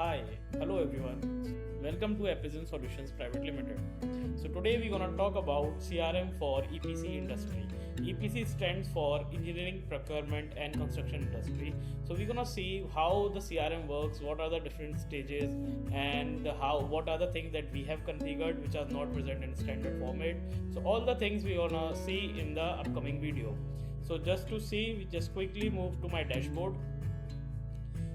Hi, hello everyone. Welcome to Apagen Solutions Private Limited. So today we're gonna talk about CRM for EPC industry. EPC stands for Engineering, Procurement and Construction Industry. So we're gonna see how the CRM works, what are the different stages, and what are the things that we have configured which are not present in standard format. So all the things we're gonna see in the upcoming video. So just to see, we just quickly move to my dashboard.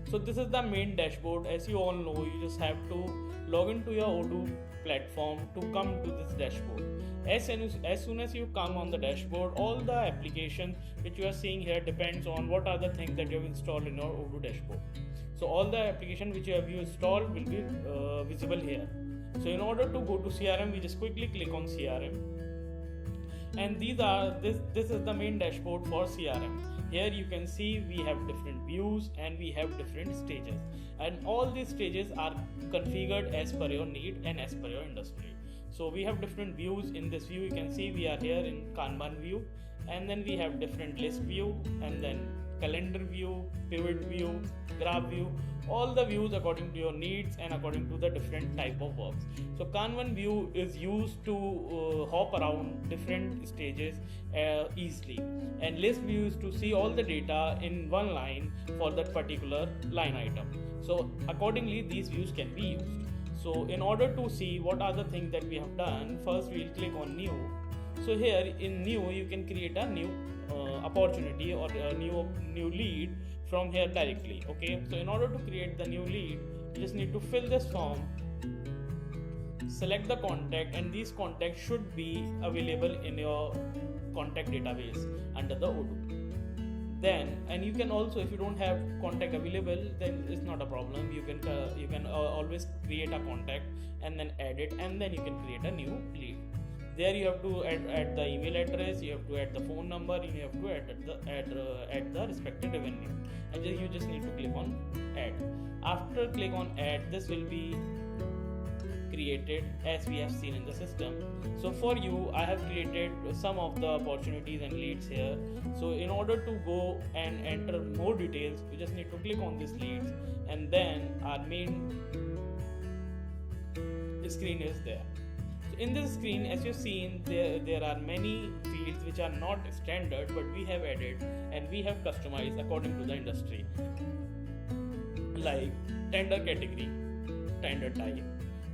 So this is the main dashboard. As you all know, you just have to log into your Odoo platform to come to this dashboard. As soon as you come on the dashboard, all the applications which you are seeing here depends on what are the things that you have installed in your Odoo dashboard. So all the application which you have installed will be visible here. So in order to go to CRM, we just quickly click on CRM. And this is the main dashboard for CRM. Here you can see we have different views and we have different stages, and all these stages are configured as per your need and as per your industry. So we have different views. In this view you can see we are here in Kanban view, and then we have different list view, and then calendar view, pivot view, graph view, all the views according to your needs and according to the different type of works. So Kanban view is used to hop around different stages easily, and list view is to see all the data in one line for that particular line item. So accordingly these views can be used. So in order to see what are the things that we have done, first we'll click on new. So here in new you can create a new opportunity or a new lead from here directly. Okay, so in order to create the new lead, you just need to fill this form, select the contact, and these contacts should be available in your contact database under the Odoo. Then, and you can also, if you don't have contact available, then it's not a problem. You can always create a contact and then add it, and then you can create a new lead. There you have to add the email address, you have to add the phone number, and you have to add the respective revenue, and you just need to click on add. After click on add, this will be created as we have seen in the system. So for you, I have created some of the opportunities and leads here. So in order to go and enter more details, you just need to click on these leads, and then our main screen is there. In this screen, as you've seen, there are many fields which are not standard, but we have added and we have customized according to the industry, like tender category, tender type,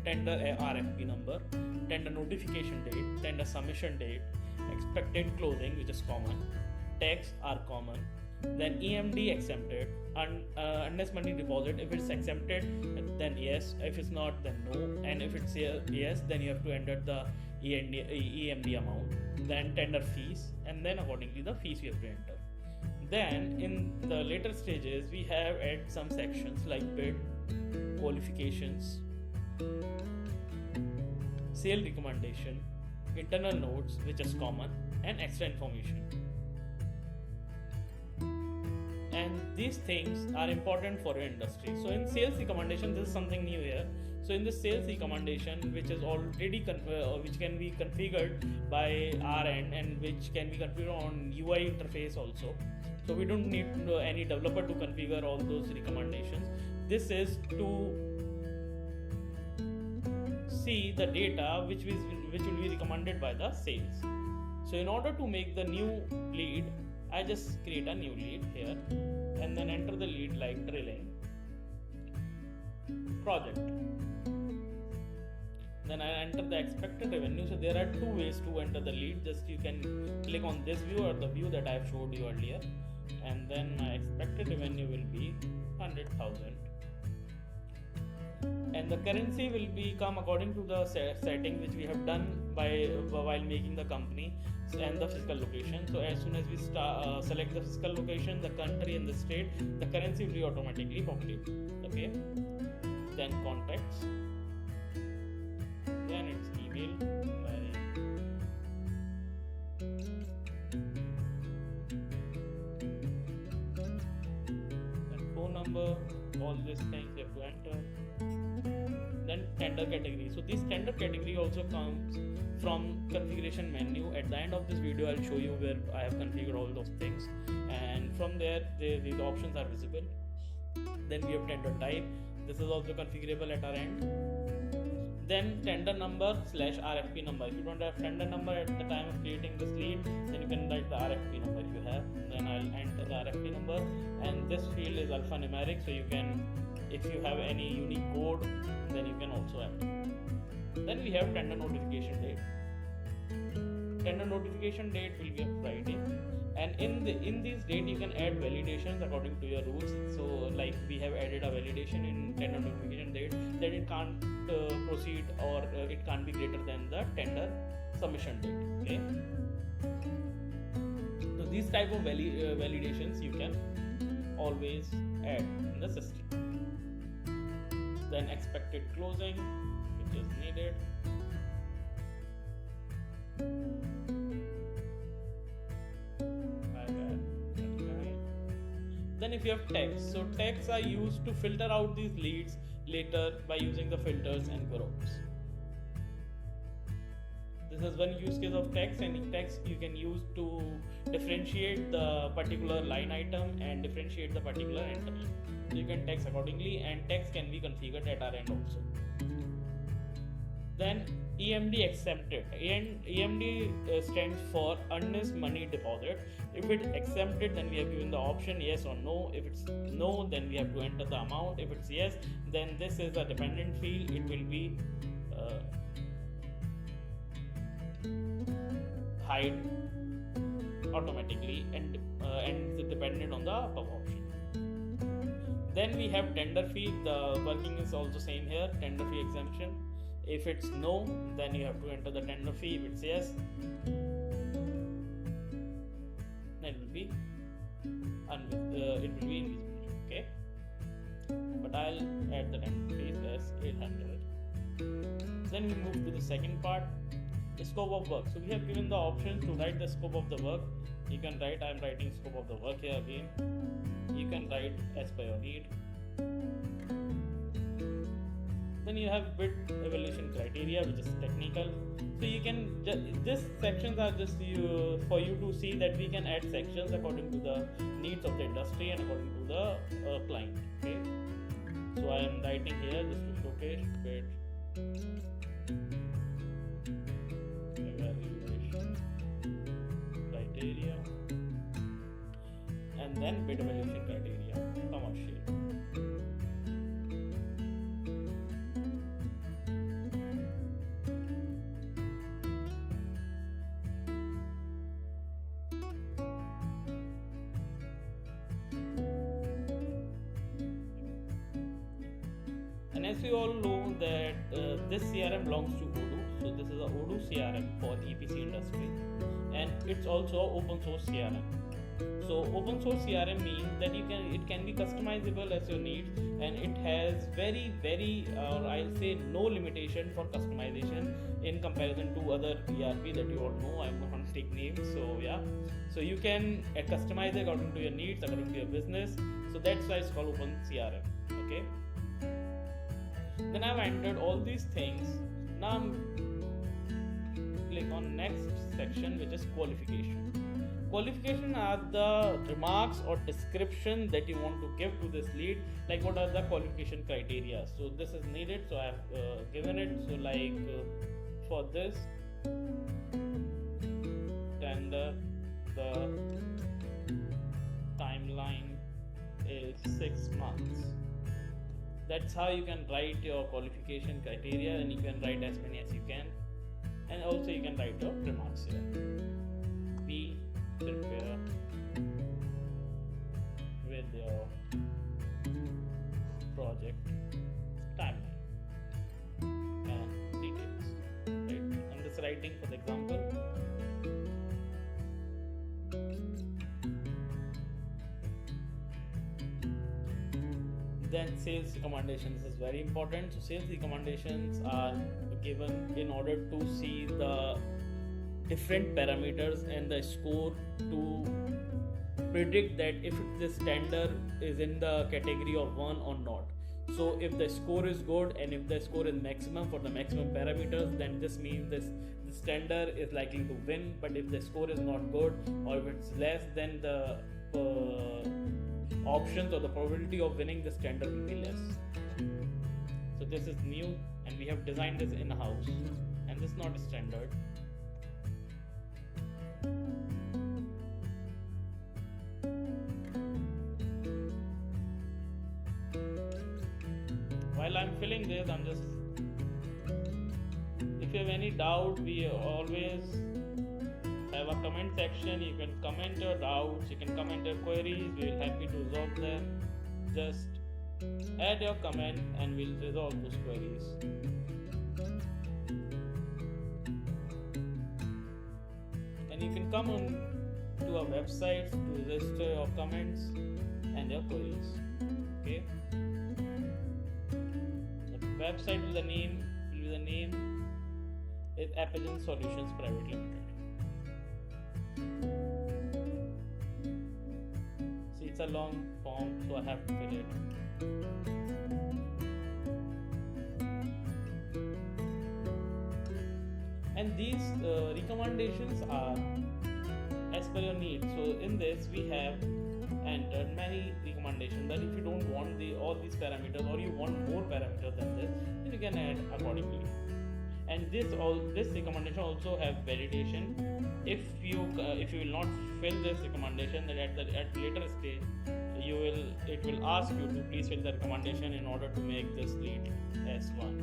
tender RFP number, tender notification date, tender submission date, expected closing, which is common, tags are common, then EMD exempted, unless money deposit. If it's exempted, then yes. If it's not, then no. And if it's yes, then you have to enter the EMD amount. Then tender fees, and then accordingly the fees you have to enter. Then in the later stages, we have added some sections like bid, qualifications, sale recommendation, internal notes, which is common, and extra information. And these things are important for your industry. So in sales recommendation, this is something new here. So in the sales recommendation, which is already which can be configured by our end, and which can be configured on UI interface also. So we don't need any developer to configure all those recommendations. This is to see the data which will be recommended by the sales. So in order to make the new lead, I just create a new lead here, and then enter the lead like drilling project. Then I enter the expected revenue. So there are two ways to enter the lead. Just you can click on this view or the view that I have showed you earlier, and then my expected revenue will be 100,000. And the currency will become according to the setting which we have done while making the company, and the physical location. So as soon as we select the physical location, the country and the state, the currency will be automatically populated. Okay. Then contacts. Then it's email. Then phone number. All these things you have to enter. Then tender category. So this tender category also comes from configuration menu. At the end of this video, I'll show you where I have configured all those things, and from there the options are visible. Then we have tender type. This is also configurable at our end. Then tender number / RFP number. If you don't have tender number at the time of creating this lead, then you can write the RFP number you have. Then I'll enter the RFP number, and this field is alphanumeric, so you can, if you have any unique code, then you can also enter. Then we have tender notification date. Tender notification date will be a Friday, and in this date you can add validations according to your rules. So like we have added a validation in tender notification date that it can't proceed, or it can't be greater than the tender submission date. Okay, so these type of validations you can always add in the system. Then expected closing, which is needed. Then if you have tags, so tags are used to filter out these leads later by using the filters and groups. This is one use case of tags, and tags you can use to differentiate the particular line item and differentiate the particular entry. So you can tags accordingly, and tags can be configured at our end also. Then EMD exempted. EMD stands for earnest money deposit. If it's exempted, then we have given the option yes or no. If it's no, then we have to enter the amount. If it's yes, then this is a dependent field. It will be hide automatically and is dependent on the above option. Then we have tender fee. The working is also same here. Tender fee exemption. If it's no, then you have to enter the tender fee. If it's yes, then it will be invisible. Okay, but I'll add the tender fee as 800. Then we move to the second part, the scope of work. So we have given the options to write the scope of the work. You can write, I'm writing scope of the work here again. You can write as per your need. Then you have bid evaluation criteria, which is technical. So you can these sections are just for you to see that we can add sections according to the needs of the industry and according to the client. Okay, so I am writing here just to showcase bid evaluation criteria, and then bid evaluation criteria commercial. And as you all know that this CRM belongs to Odoo, so this is a Odoo CRM for EPC industry, and it's also open source CRM. So open source CRM means that it can be customizable as your needs, and it has very or I'll say no limitation for customization in comparison to other ERP that you all know. I'm not going to take names, so yeah. So you can customize it according to your needs, according to your business. So that's why it's called open CRM. Okay. Then I've entered all these things. Now I'm click on next section, which is qualification. Qualification are the remarks or description that you want to give to this lead, like what are the qualification criteria. So this is needed, so I have given it. So like for this tender, the timeline is 6 months. That's how you can write your qualification criteria, and you can write as many as you can, and also you can write your remarks here. Be prepare with your project timeline and details. Right? I'm just writing for the example. Then sales recommendations is very important. So sales recommendations are given in order to see the different parameters and the score to predict that if this tender is in the category of 1 or not. So if the score is good and if the score is maximum for the maximum parameters, then this means this tender is likely to win. But if the score is not good or if it's less, then the options or the probability of winning this tender will be less. So this is new, and we have designed this in-house, and this is not standard. While I'm filling this, if you have any doubt, we always have a comment section. You can comment your doubts, you can comment your queries, we will happy to resolve them. Just add your comment and we'll resolve those queries. And you can come on to our website to register your comments and your queries. Okay. The website will be the name is Apagen Solutions Private Limited. See, it's a long form, so I have to fill it. And these recommendations are as per your needs. So in this we have entered many recommendations that if you don't want all these parameters, or you want more parameters than this, then you can add accordingly. And this recommendation also have validation. If you will not fill this recommendation, then at later stage it will ask you to please fill the recommendation in order to make this lead S1.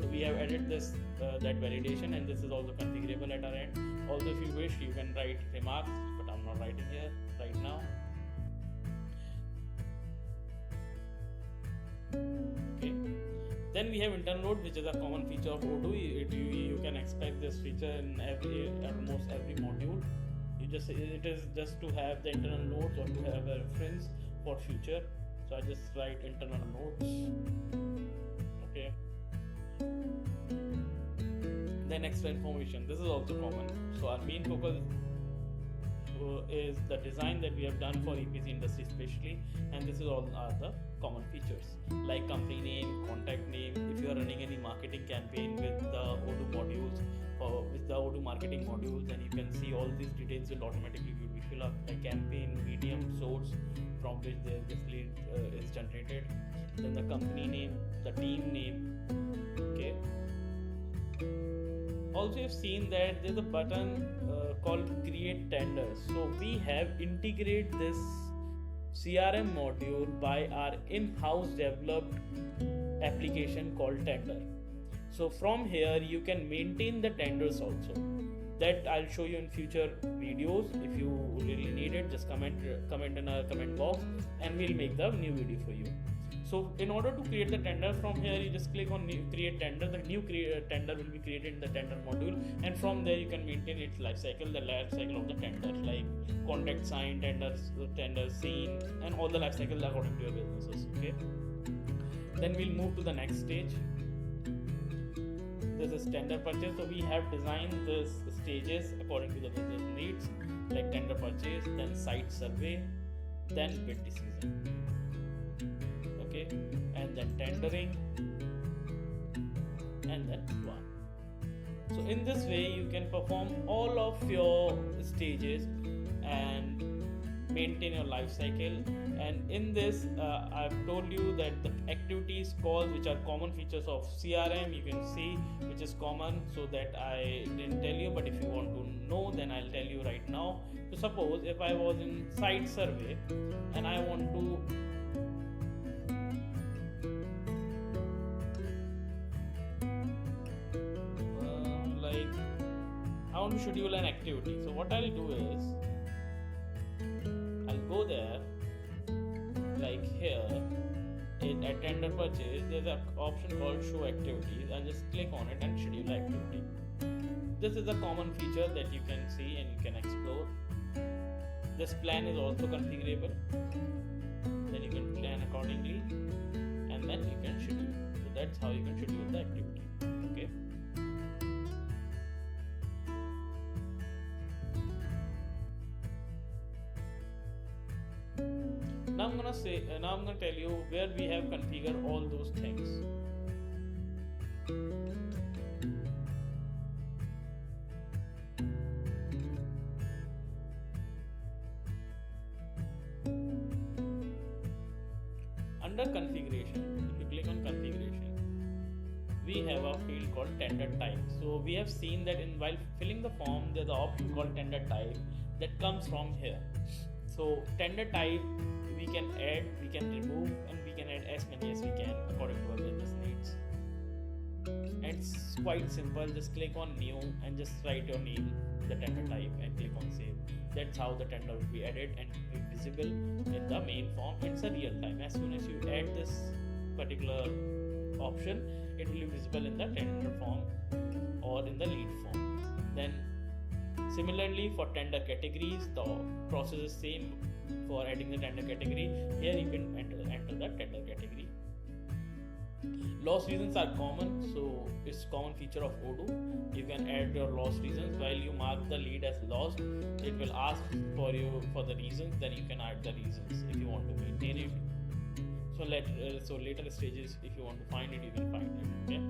So we have added this that validation, and this is also configurable at our end. Also, if you wish, you can write remarks, but I'm not writing here right now. Okay. Then we have internal note, which is a common feature of Odoo. You can expect this feature in almost every module. It is just to have the internal notes or to have a reference for future. So I just write internal notes. Okay. Then extra information. This is also common. So our main focus is the design that we have done for EPC industry especially, and this is all are the common features like company name, contact name. If you are running any marketing campaign with the Odoo modules or with the Odoo marketing modules, then you can see all these details will automatically be filled up, like campaign, medium, source from which this lead is generated, then the company name, the team name. Okay. Also, you've seen that there's a button called create tenders. So we have integrated this CRM module by our in-house developed application called Tender. So from here you can maintain the tenders also. That I'll show you in future videos. If you really need it, just comment in our comment box and we'll make the new video for you. So in order to create the tender, from here you just click on new create tender. The new tender will be created in the tender module, and from there you can maintain its life cycle, the life cycle of the tender, like contract signed, tender seen, and all the life cycle according to your businesses. Okay. Then we'll move to the next stage. This is tender purchase. So we have designed these stages according to the business needs, like tender purchase, then site survey, then bid decision. Okay, and then tendering, and then one. So in this way you can perform all of your stages and maintain your life cycle. And in this I've told you that the activities calls, which are common features of CRM, you can see which is common, so that I didn't tell you, but if you want to know, then I'll tell you right now. So suppose if I was in site survey and I want to schedule an activity. So what I'll do is I'll go there, like here at tender purchase there's an option called show activities, and just click on it and schedule activity. This is a common feature that you can see and you can explore. This plan is also configurable, then you can plan accordingly and then you can schedule. So that's how you can schedule the activity. Okay. Now I'm gonna tell you where we have configured all those things. Under configuration, if you click on configuration, we have a field called tender type. So we have seen that while filling the form, there's an option called tender type that comes from here. So tender type we can add, we can remove, and we can add as many as we can according to our business needs. And it's quite simple. Just click on new and just write your name, the tender type, and click on save. That's how the tender will be added and be visible in the main form. It's a real time. As soon as you add this particular option, it will be visible in the tender form or in the lead form. Then similarly for tender categories, the process is same for adding the tender category. Here you can enter the tender category. Loss reasons are common, so it's common feature of Odoo. You can add your loss reasons. While you mark the lead as lost, it will ask for you for the reasons. Then you can add the reasons if you want to maintain it. So later stages, if you want to find it, you can find it. Okay.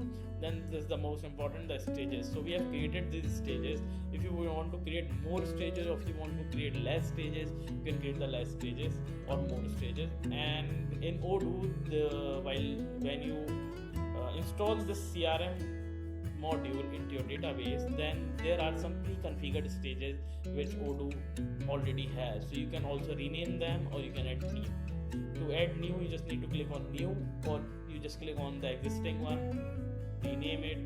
Then this is the most important, the stages. So we have created these stages. If you want to create more stages, or if you want to create less stages, you can create the less stages or more stages. And in Odoo, when you install this CRM module into your database, then there are some pre-configured stages which Odoo already has. So you can also rename them, or you can add new. To add new, you just need to click on new, or you just click on the existing one, rename it,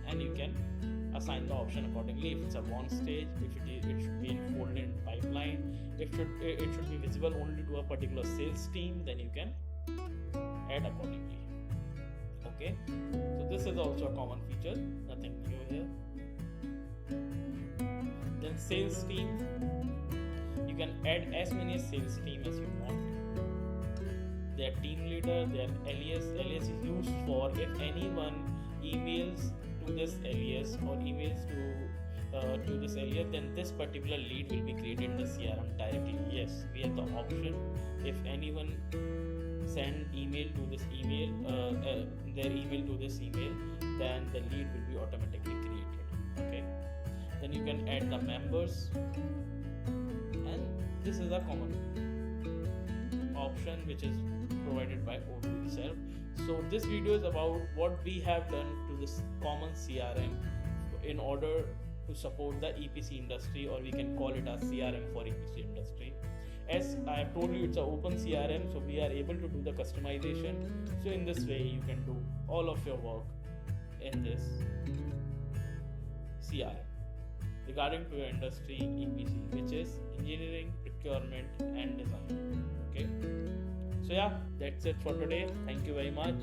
and you can assign the option accordingly. If it's a one stage, if it should be folded in pipeline, it should be visible only to a particular sales team, then you can add accordingly. Okay, so this is also a common feature, nothing new here. Then sales team, you can add as many sales team as you want. Their team leader, their alias is used for if anyone emails to this alias or emails to this alias, then this particular lead will be created in the CRM directly. Yes, we have the option. If anyone send email to this email, their email to this email, then the lead will be automatically created. Okay. Then you can add the members, and this is a common option which is provided by Odoo itself. So this video is about what we have done to this common CRM in order to support the EPC industry, or we can call it a CRM for EPC industry. As I have told you, it's an open CRM, so we are able to do the customization. So in this way, you can do all of your work in this CRM regarding to your industry EPC, which is engineering, procurement, and design. Okay. So yeah, that's it for today. Thank you very much.